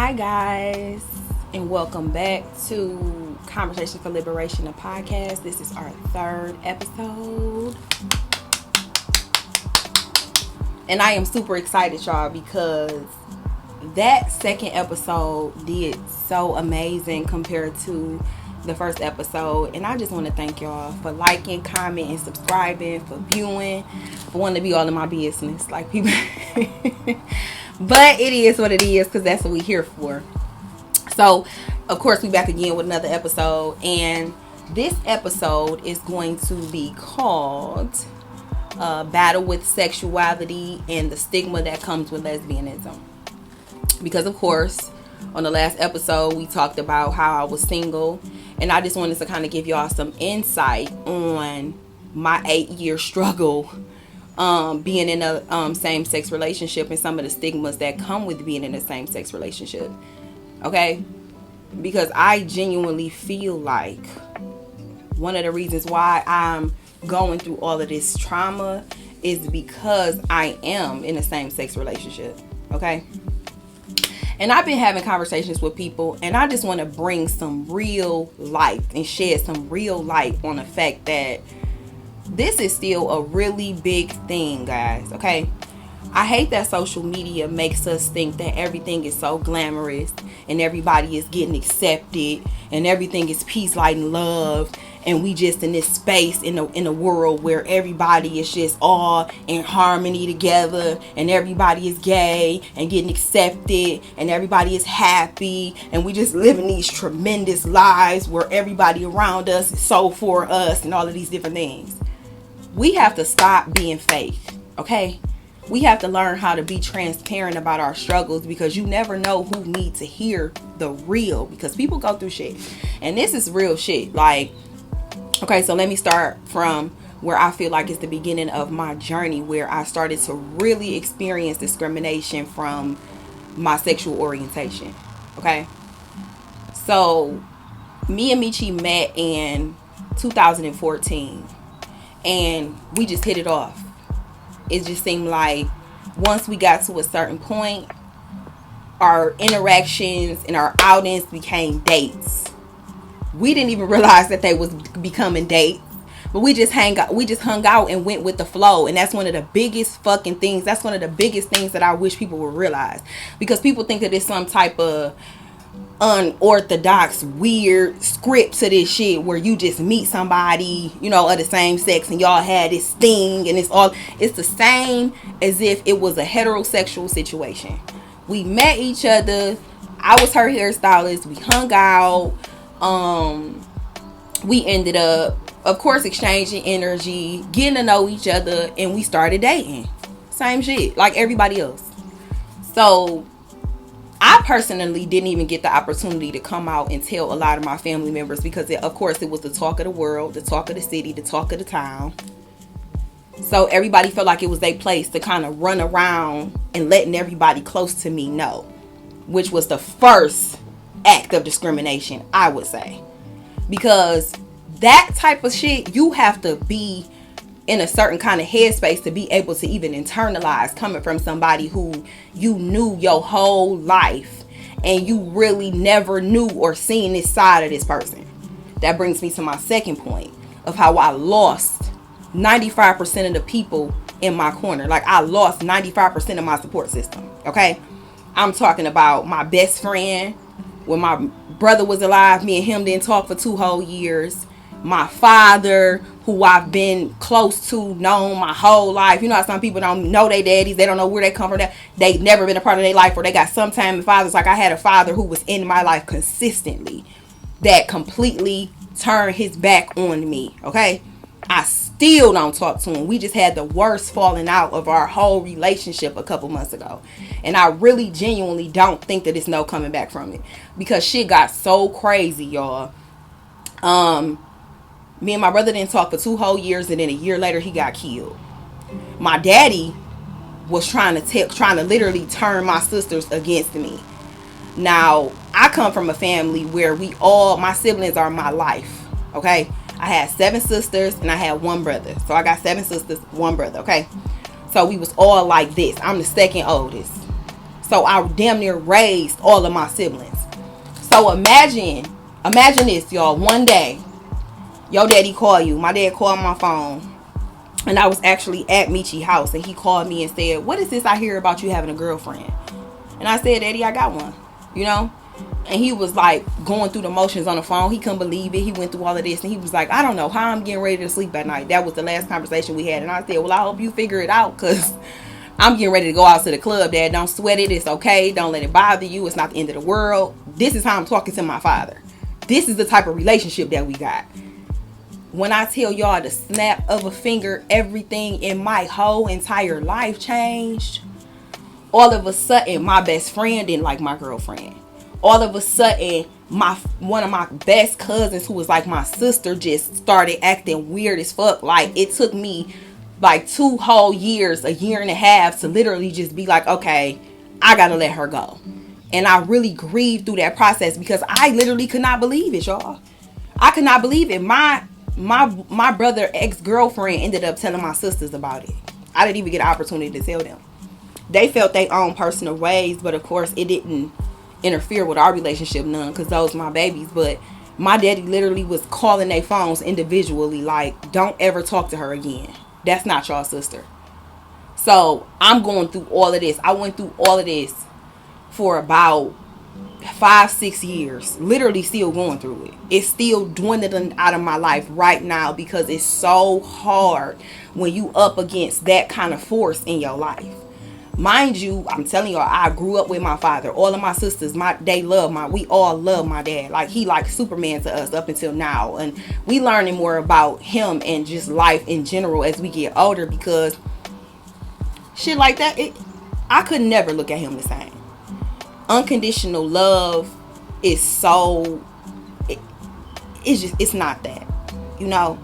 Hi, guys, and welcome back to Conversation for Liberation, a podcast. This is our third episode, and I am super excited, y'all, because that second episode did so amazing compared to the first episode. And I just want to thank y'all for liking, commenting, subscribing, for viewing, for wanting to be all in my business, like people. But it is what it is, because that's what we're here for. So, of course, we back again with another episode. And this episode is going to be called Battle with Sexuality and the Stigma That Comes with Lesbianism. Because, of course, on the last episode, we talked about how I was single. And I just wanted to kind of give y'all some insight on my 8-year struggle being in a same-sex relationship and some of the stigmas that come with being in a same-sex relationship. Okay? Because I genuinely feel like one of the reasons why I'm going through all of this trauma is because I am in a same-sex relationship. Okay? And I've been having conversations with people, and I just want to bring some real light and shed some real light on the fact that this is still a really big thing, guys. Okay? I hate that social media makes us think that everything is so glamorous and everybody is getting accepted and everything is peace, light, and love, and we just in this space in a world where everybody is just all in harmony together and everybody is gay and getting accepted and everybody is happy and we just living these tremendous lives where everybody around us is so for us and all of these different things. We have to stop being fake, okay? We have to learn how to be transparent about our struggles, because you never know who needs to hear the real, because people go through shit. And this is real shit. Like, okay, so let me start from where I feel like it's the beginning of my journey, where I started to really experience discrimination from my sexual orientation. Okay? So, me and Michi met in 2014. And we just hit it off. It just seemed like once we got to a certain point, our interactions and our outings became dates. We didn't even realize that they was becoming dates, but we just hung out and went with the flow. And that's one of the biggest fucking things. That's one of the biggest things that I wish people would realize, because people think that it's some type of unorthodox weird script to this shit where you just meet somebody, you know, of the same sex and y'all had this thing, and it's the same as if it was a heterosexual situation. We met each other. I was her hairstylist. We hung out. We ended up, of course, exchanging energy, getting to know each other, and we started dating. Same shit like everybody else. So I personally didn't even get the opportunity to come out and tell a lot of my family members, because of course it was the talk of the world, the talk of the city, the talk of the town. So everybody felt like it was their place to kind of run around and letting everybody close to me know, which was the first act of discrimination, I would say. Because that type of shit, you have to be in a certain kind of headspace to be able to even internalize, coming from somebody who you knew your whole life and you really never knew or seen this side of this person. That brings me to my second point of how I lost 95% of the people in my corner. Like, I lost 95% of my support system. Okay? I'm talking about my best friend. When my brother was alive, me and him didn't talk for 2 whole years. My father, who I've been close to, known my whole life. You know how some people don't know their daddies, they don't know where they come from. They've never been a part of their life, or they got some time in fathers. Like, I had a father who was in my life consistently that completely turned his back on me. Okay? I still don't talk to him. We just had the worst falling out of our whole relationship a couple months ago. And I really genuinely don't think that it's no coming back from it, because shit got so crazy, y'all. Me and my brother didn't talk for 2 whole years, and then a year later he got killed. My daddy was trying to literally turn my sisters against me. Now, I come from a family where my siblings are my life. Okay? I had 7 sisters and I had 1 brother. So I got 7 sisters, 1 brother. Okay? So we was all like this. I'm the second oldest. So I damn near raised all of my siblings. So imagine this, y'all. One day, your daddy called you. My dad called my phone. And I was actually at Michi's house. And he called me and said, what is this I hear about you having a girlfriend? And I said, Daddy, I got one. You know? And he was like going through the motions on the phone. He couldn't believe it. He went through all of this. And he was like, I don't know how I'm getting ready to sleep at night. That was the last conversation we had. And I said, well, I hope you figure it out. Because I'm getting ready to go out to the club, Dad. Don't sweat it. It's okay. Don't let it bother you. It's not the end of the world. This is how I'm talking to my father. This is the type of relationship that we got. When I tell y'all the snap of a finger, everything in my whole entire life changed. All of a sudden, my best friend didn't like my girlfriend. All of a sudden, one of my best cousins, who was like my sister, just started acting weird as fuck. Like, it took me like 2 whole years, a year and a half, to literally just be like, okay, I gotta let her go. And I really grieved through that process because I literally could not believe it, y'all. I could not believe it. My brother ex-girlfriend ended up telling my sisters about it. I didn't even get an opportunity to tell them. They felt their own personal ways, but of course it didn't interfere with our relationship none, because those were my babies. But my daddy literally was calling their phones individually like, don't ever talk to her again. That's not your sister. So I'm going through all of this. I went through all of this for about 5-6 years, literally still going through it. It's still dwindling out of my life right now because it's so hard when you up against that kind of force in your life. Mind you, I'm telling y'all, I grew up with my father. All of my sisters, we all love my dad. Like, he like Superman to us up until now. And we learning more about him and just life in general as we get older, because shit like that, I could never look at him the same. Unconditional love is so, it's not that, you know.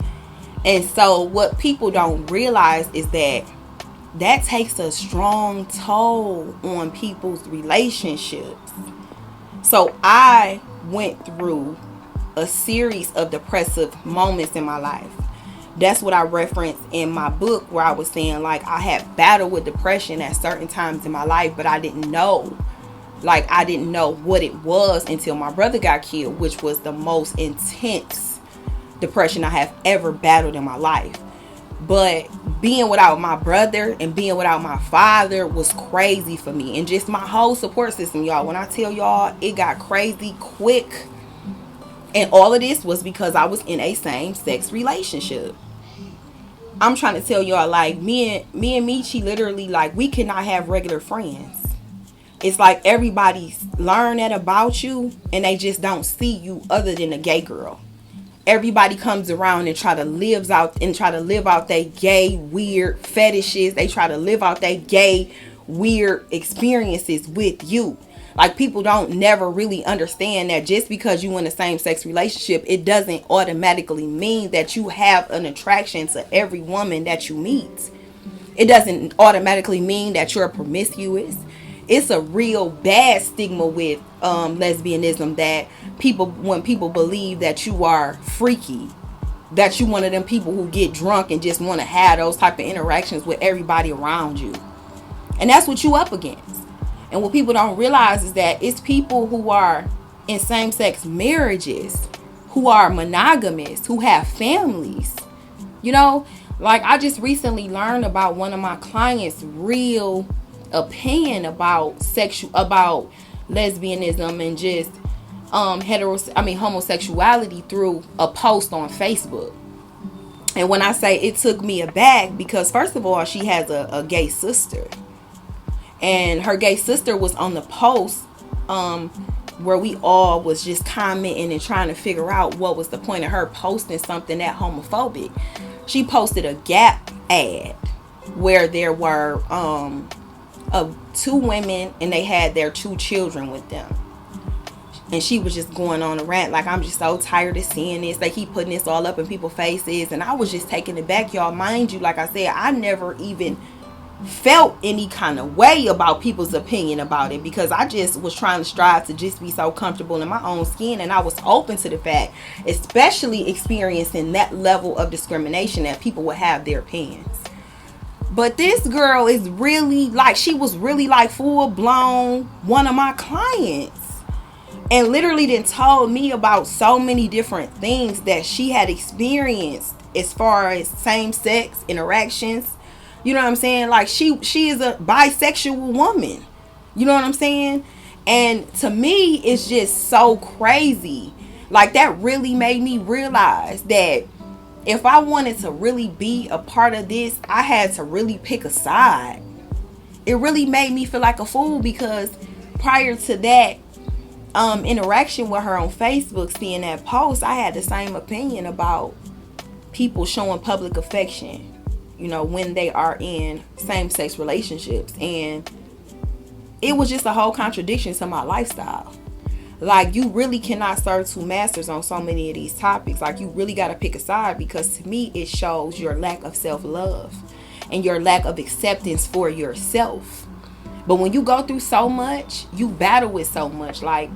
And so what people don't realize is that takes a strong toll on people's relationships. So I went through a series of depressive moments in my life. That's what I referenced in my book, where I was saying, like, I had battled with depression at certain times in my life, but I didn't know. Like, I didn't know what it was until my brother got killed, which was the most intense depression I have ever battled in my life. But being without my brother and being without my father was crazy for me. And just my whole support system, y'all. When I tell y'all, it got crazy quick. And all of this was because I was in a same-sex relationship. I'm trying to tell y'all, like, me and Michi, literally, like, we cannot have regular friends. It's like everybody learn that about you and they just don't see you other than a gay girl. Everybody comes around and try to live out their gay weird fetishes. They try to live out their gay weird experiences with you. Like, people don't never really understand that just because you in a same-sex relationship, it doesn't automatically mean that you have an attraction to every woman that you meet. It doesn't automatically mean that you're promiscuous. It's a real bad stigma with lesbianism, that when people believe that you are freaky, that you one of them people who get drunk and just want to have those type of interactions with everybody around you. And that's what you up against. And what people don't realize is that it's people who are in same-sex marriages, who are monogamous, who have families. You know, like, I just recently learned about one of my clients' real opinion about lesbianism and just homosexuality through a post on Facebook. And when I say it took me aback, because first of all, she has a gay sister, and her gay sister was on the post where we all was just commenting and trying to figure out what was the point of her posting something that homophobic. She posted a Gap ad where there were of 2 women and they had their 2 children with them. And she was just going on a rant like, I'm just so tired of seeing this. They keep putting this all up in people's faces. And I was just taken aback, y'all. Mind you, like I said, I never even felt any kind of way about people's opinion about it, because I just was trying to strive to just be so comfortable in my own skin. And I was open to the fact, especially experiencing that level of discrimination, that people would have their opinions. But this girl is really like, she was really like full blown one of my clients. And literally then told me about so many different things that she had experienced as far as same sex interactions. You know what I'm saying? Like she is a bisexual woman. You know what I'm saying? And to me, it's just so crazy. Like that really made me realize that if I wanted to really be a part of this, I had to really pick a side. It really made me feel like a fool because prior to that interaction with her on Facebook, seeing that post, I had the same opinion about people showing public affection, you know, when they are in same-sex relationships. And it was just a whole contradiction to my lifestyle. Like, you really cannot serve two masters on so many of these topics. Like, you really got to pick a side, because to me it shows your lack of self-love and your lack of acceptance for yourself. But when you go through so much, you battle with so much. Like,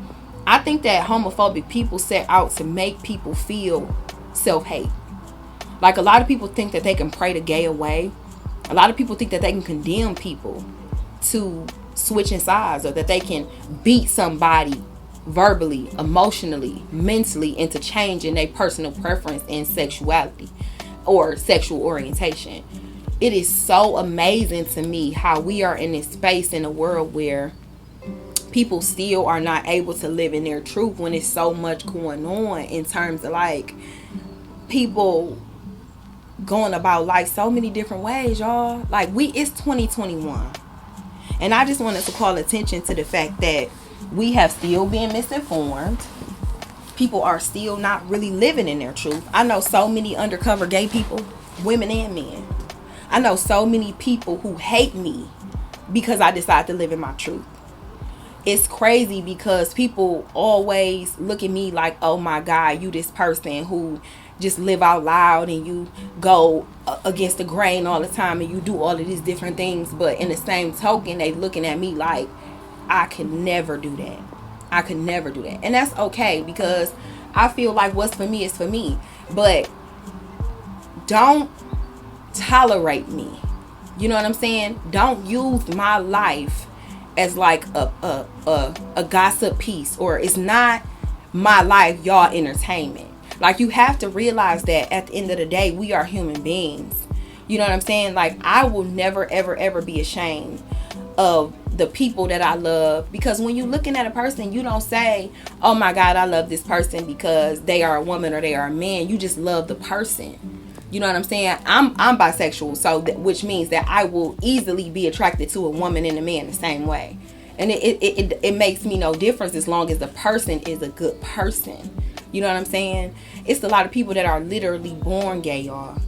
I think that homophobic people set out to make people feel self-hate. Like, a lot of people think that they can pray the gay away. A lot of people think that they can condemn people to switching sides, or that they can beat somebody verbally, emotionally, mentally into changing their personal preference in sexuality or sexual orientation. It is so amazing to me how we are in this space in a world where people still are not able to live in their truth, when it's so much going on in terms of like people going about life so many different ways, y'all. Like, it's 2021, and I just wanted to call attention to the fact that we have still been misinformed. People are still not really living in their truth. I know so many undercover gay people, women and men. I know so many people who hate me because I decide to live in my truth. It's crazy because people always look at me like, oh my God, you this person who just live out loud and you go against the grain all the time and you do all of these different things. But in the same token, they looking at me like, I could never do that. I could never do that. And that's okay, because I feel like what's for me is for me. But don't tolerate me. You know what I'm saying? Don't use my life as like a gossip piece, or it's not my life, y'all entertainment. Like, you have to realize that at the end of the day, we are human beings. You know what I'm saying? Like, I will never ever ever be ashamed of the people that I love, because when you're looking at a person, you don't say, oh my God, I love this person because they are a woman or they are a man. You just love the person. You know what I'm saying? I'm bisexual, so which means that I will easily be attracted to a woman and a man the same way. And it makes me no difference as long as the person is a good person. You know what I'm saying? It's a lot of people that are literally born gay, y'all,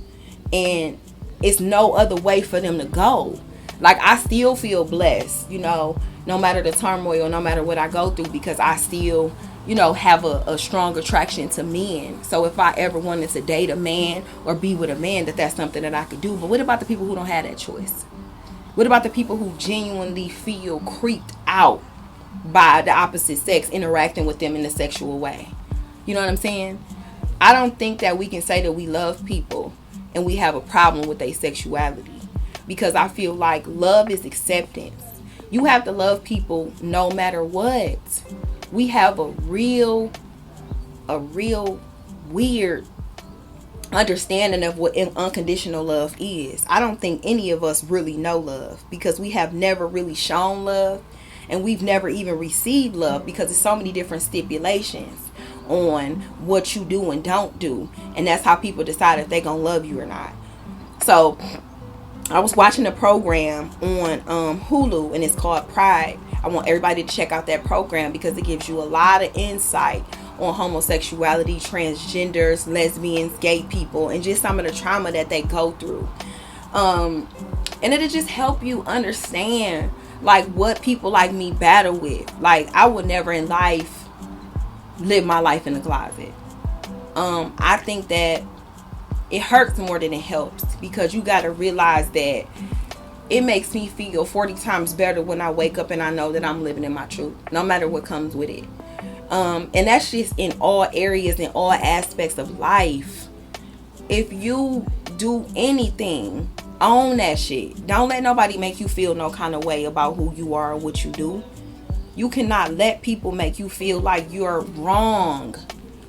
and it's no other way for them to go. Like, I still feel blessed, you know, no matter the turmoil, no matter what I go through, because I still, you know, have a strong attraction to men. So if I ever wanted to date a man or be with a man, that's something that I could do. But what about the people who don't have that choice? What about the people who genuinely feel creeped out by the opposite sex interacting with them in a sexual way? You know what I'm saying? I don't think that we can say that we love people and we have a problem with their sexuality, because I feel like love is acceptance. You have to love people no matter what. We have a real weird understanding of what unconditional love is. I don't think any of us really know love, because we have never really shown love, and we've never even received love, because there's so many different stipulations on what you do and don't do, and that's how people decide if they're gonna love you or not. So I was watching a program on Hulu, and it's called Pride. I want everybody to check out that program, because it gives you a lot of insight on homosexuality, transgenders, lesbians, gay people, and just some of the trauma that they go through. And it'll just help you understand like what people like me battle with. Like, I would never in life live my life in the closet. I think that it hurts more than it helps, because you got to realize that it makes me feel 40 times better when I wake up and I know that I'm living in my truth, no matter what comes with it. And that's just in all areas, in all aspects of life. If you do anything Own that shit. Don't let nobody make you feel no kind of way about who you are or what you do. You cannot let people make you feel like you're wrong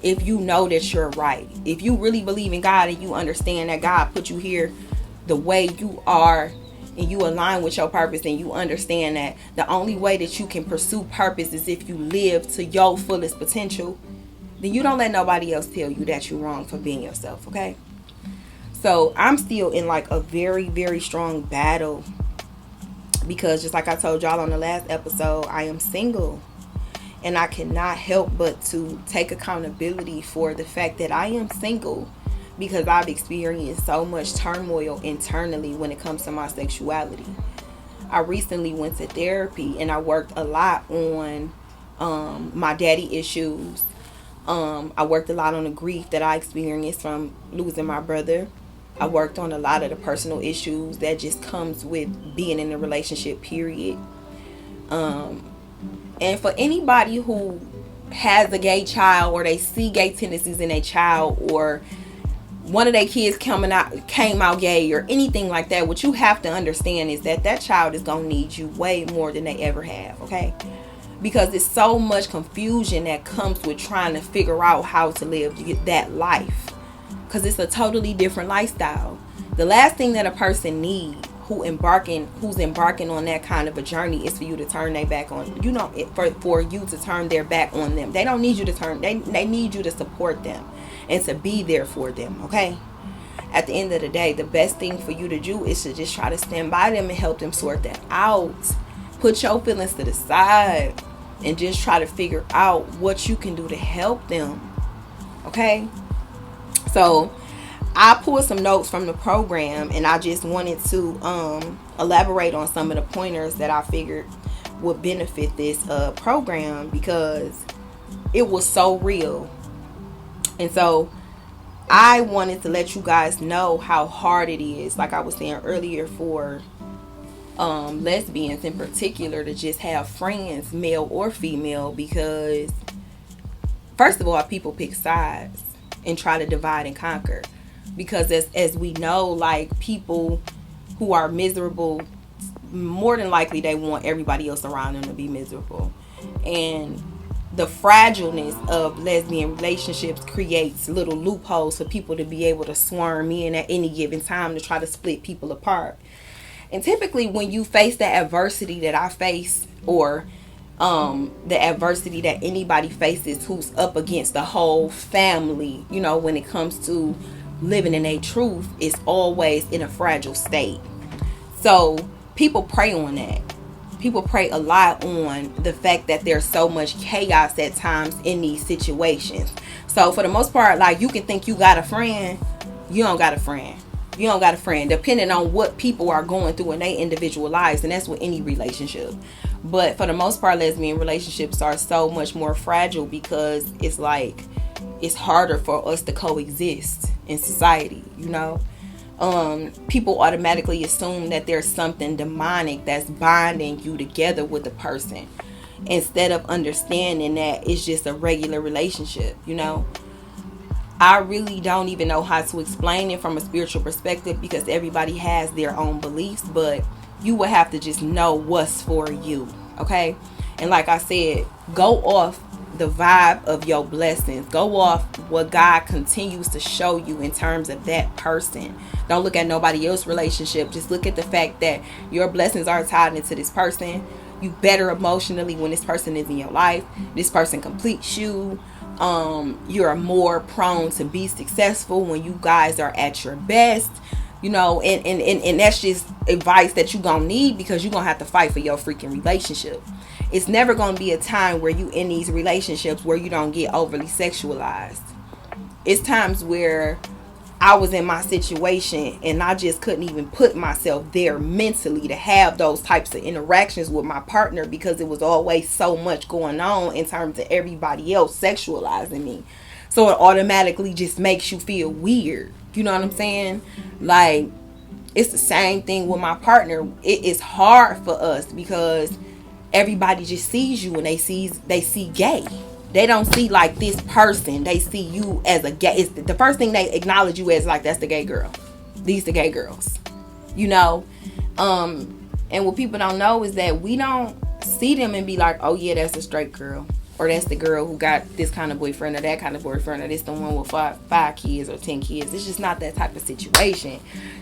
if you know that you're right. If you really believe in God and you understand that God put you here the way you are, and you align with your purpose, and you understand that the only way that you can pursue purpose is if you live to your fullest potential, then you don't let nobody else tell you that you're wrong for being yourself, okay? So I'm still in like a very, very strong battle, because just like I told y'all on the last episode, I am single. And I cannot help but to take accountability for the fact that I am single, because I've experienced so much turmoil internally when it comes to my sexuality. I recently went to therapy and I worked a lot on my daddy issues. I worked a lot on the grief that I experienced from losing my brother. I worked on a lot of the personal issues that just comes with being in a relationship, period. And for anybody who has a gay child, or they see gay tendencies in a child, or one of their kids came out gay or anything like that, what you have to understand is that that child is going to need you way more than they ever have, okay? Because there's so much confusion that comes with trying to figure out how to live that life. Because it's a totally different lifestyle. The last thing that a person needs who's embarking on that kind of a journey is for you to turn their back on, for you to turn their back on them. They don't need you to they need you to support them and to be there for them, okay? At the end of the day, the best thing for you to do is to just try to stand by them and help them sort that out. Put your feelings to the side and just try to figure out what you can do to help them, okay? So I pulled some notes from the program, and I just wanted to elaborate on some of the pointers that I figured would benefit this program, because it was so real. And so I wanted to let you guys know how hard it is, like I was saying earlier, for lesbians in particular to just have friends, male or female, because first of all, people pick sides and try to divide and conquer. Because as we know, like, people who are miserable, more than likely they want everybody else around them to be miserable. And the fragileness of lesbian relationships creates little loopholes for people to be able to swarm in at any given time to try to split people apart. And typically when you face the adversity that I face, or the adversity that anybody faces who's up against the whole family, when it comes to living in a truth, is always in a fragile state. So people prey on that. People prey a lot on the fact that there's so much chaos at times in these situations. So for the most part, like, you can think you got a friend, you don't got a friend. You don't got a friend, depending on what people are going through in their individual lives. And that's with any relationship. But for the most part, lesbian relationships are so much more fragile, because it's like, it's harder for us to coexist in society, people automatically assume that there's something demonic that's binding you together with the person, instead of understanding that it's just a regular relationship. I really don't even know how to explain it from a spiritual perspective, because everybody has their own beliefs, but you will have to just know what's for you, okay? And like I said, go off the vibe of your blessings. Go off what God continues to show you in terms of that person. Don't look at nobody else's relationship. Just look at the fact that your blessings are tied into this person. You better emotionally when this person is in your life. This person completes you. You're more prone to be successful when you guys are at your best. And that's just advice that you're gonna need, because you're gonna have to fight for your freaking relationship. It's never gonna be a time where you in these relationships where you don't get overly sexualized. It's times where I was in my situation and I just couldn't even put myself there mentally to have those types of interactions with my partner, because it was always so much going on in terms of everybody else sexualizing me. So it automatically just makes you feel weird. You know what I'm saying? Like, it's the same thing with my partner. It is hard for us because everybody just sees you and they see gay. They don't see like this person. They see you as a gay. It's the first thing they acknowledge you as, like, that's the gay girl. These the gay girls. you know. And what people don't know is that we don't see them and be like, oh yeah, that's a straight girl, or that's the girl who got this kind of boyfriend or that kind of boyfriend, or this the one with five kids or 10 kids. It's just not that type of situation.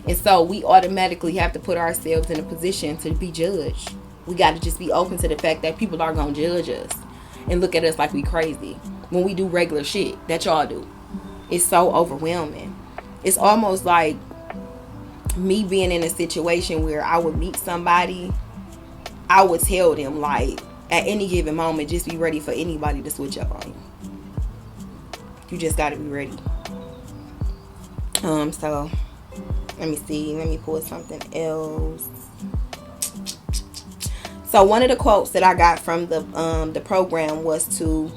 And so we automatically have to put ourselves in a position to be judged. We got to just be open to the fact that people are going to judge us and look at us like we crazy when we do regular shit that y'all do. It's so overwhelming. It's almost like me being in a situation where I would meet somebody, I would tell them, like, at any given moment, just be ready for anybody to switch up on you. You just got to be ready. So let me see. Let me pull something else. So one of the quotes that I got from the program was to,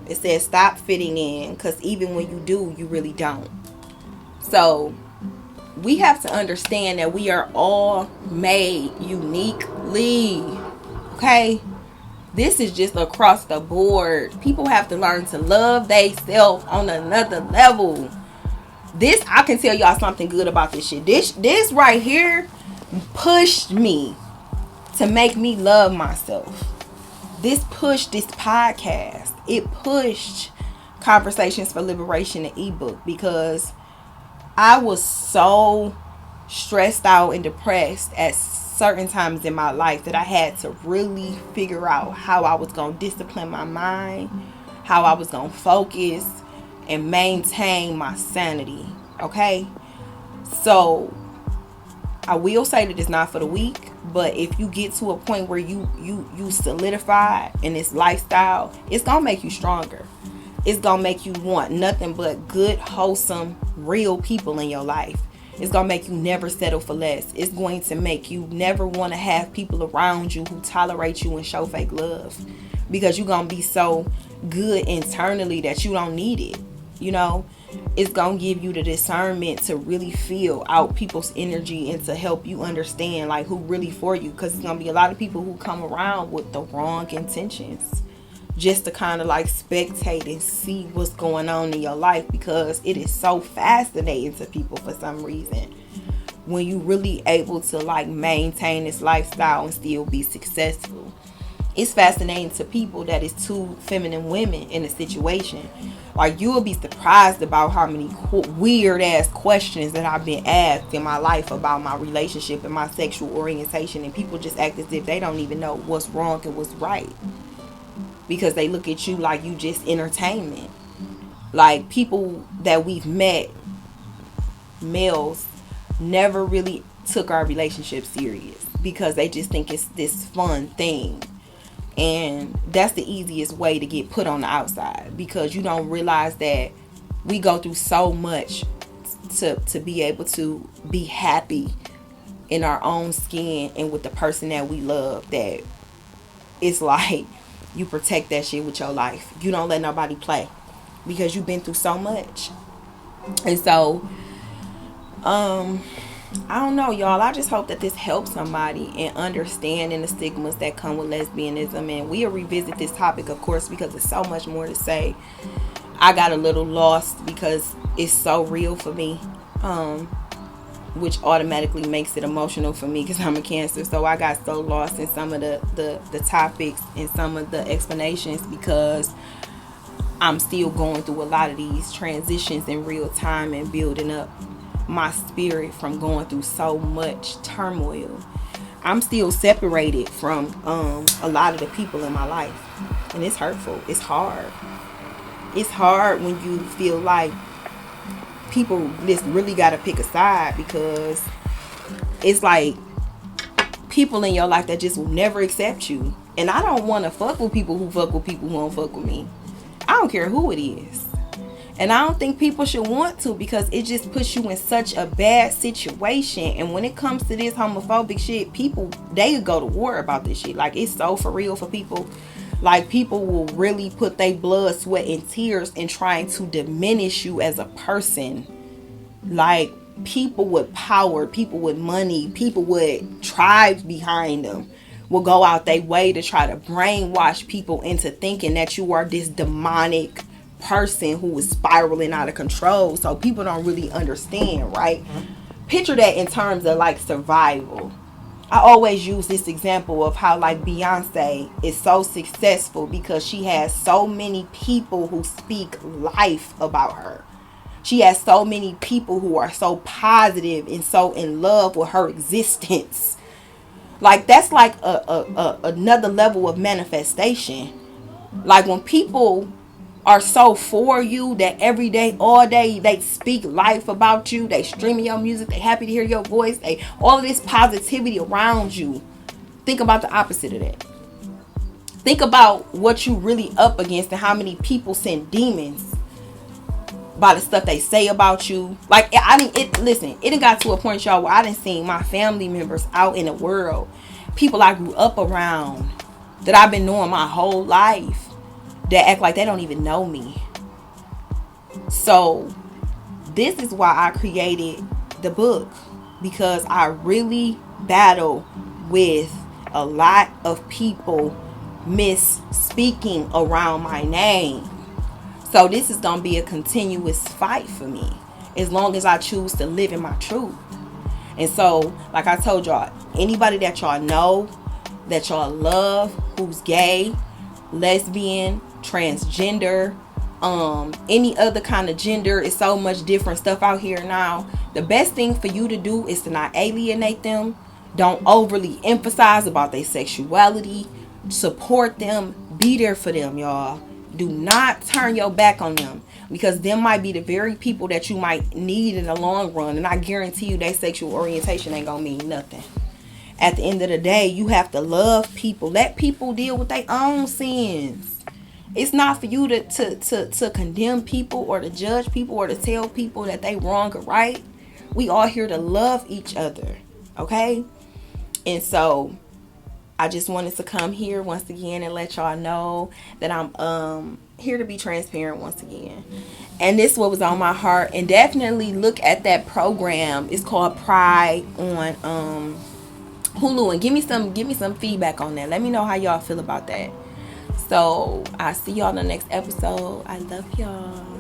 it says, stop fitting in, because even when you do, you really don't. So we have to understand that we are all made uniquely. Okay? This is just across the board. People have to learn to love themselves on another level. This, I can tell y'all something good about this shit. This right here pushed me to make me love myself. This pushed this podcast. It pushed Conversations for Liberation, the ebook, because I was so stressed out and depressed at certain times in my life that I had to really figure out how I was going to discipline my mind, how I was going to focus and maintain my sanity. Okay? So I will say that it's not for the weak, but if you get to a point where you solidify in this lifestyle, it's going to make you stronger. It's going to make you want nothing but good, wholesome, real people in your life. It's going to make you never settle for less. It's going to make you never want to have people around you who tolerate you and show fake love. Because you're going to be so good internally that you don't need it. You know, it's going to give you the discernment to really feel out people's energy and to help you understand like who really for you. Because there's going to be a lot of people who come around with the wrong intentions, just to kind of like spectate and see what's going on in your life, because it is so fascinating to people for some reason when you really able to like maintain this lifestyle and still be successful. It's fascinating to people that is two feminine women in a situation. Like, you will be surprised about how many weird ass questions that I've been asked in my life about my relationship and my sexual orientation, and people just act as if they don't even know what's wrong and what's right, because they look at you like you just entertainment. Like, people that we've met, males, never really took our relationship serious because they just think it's this fun thing. And that's the easiest way to get put on the outside, because you don't realize that we go through so much to be able to be happy in our own skin and with the person that we love, that it's like you protect that shit with your life. You don't let nobody play because you've been through so much. And so I don't know, y'all. I just hope that this helps somebody in understanding the stigmas that come with lesbianism. And we'll revisit this topic, of course, because there's so much more to say. I got a little lost because it's so real for me, which automatically makes it emotional for me because I'm a Cancer. So I got so lost in some of the topics and some of the explanations because I'm still going through a lot of these transitions in real time and building up my spirit from going through so much turmoil. I'm still separated from a lot of the people in my life, and it's hurtful. It's hard. It's hard when you feel like people just really gotta pick a side, because it's like people in your life that just will never accept you. And I don't want to fuck with people who fuck with people who don't fuck with me. I don't care who it is. And I don't think people should want to, because it just puts you in such a bad situation. And when it comes to this homophobic shit, people, they go to war about this shit. Like, it's so for real for people. Like, people will really put their blood, sweat, and tears in trying to diminish you as a person. Like, people with power, people with money, people with tribes behind them will go out their way to try to brainwash people into thinking that you are this demonic person who is spiraling out of control. So people don't really understand, right? picture that in terms of like survival. I always use this example of how like Beyonce is so successful because she has so many people who speak life about her. She has so many people who are so positive and so in love with her existence. Like that's like another level of manifestation. Like when people are so for you that every day, all day, they speak life about you, they streaming your music, they happy to hear your voice, they all of this positivity around you. Think about the opposite of that. Think about what you really up against and how many people send demons by the stuff they say about you. Like listen, it done got to a point, y'all, where I done seen my family members out in the world, people I grew up around, that I've been knowing my whole life, that act like they don't even know me. So this is why I created the book, because I really battle with a lot of people misspeaking around my name. So this is going to be a continuous fight for me as long as I choose to live in my truth. And so, like I told y'all, anybody that y'all know, that y'all love, who's gay, lesbian, transgender, any other kind of gender, is so much different stuff out here now. The best thing for you to do is to not alienate them. Don't overly emphasize about their sexuality. Support them. Be there for them, y'all. Do not turn your back on them, because them might be the very people that you might need in the long run. And I guarantee you their sexual orientation ain't gonna mean nothing. At the end of the day, you have to love people. Let people deal with their own sins. It's not for you to condemn people or to judge people or to tell people that they wrong or right. We all here to love each other, okay? And so I just wanted to come here once again and let y'all know that I'm here to be transparent once again. And this is what was on my heart. And definitely look at that program. It's called Pride on Hulu, and give me some feedback on that. Let me know how y'all feel about that. So I'll see y'all in the next episode. I love y'all.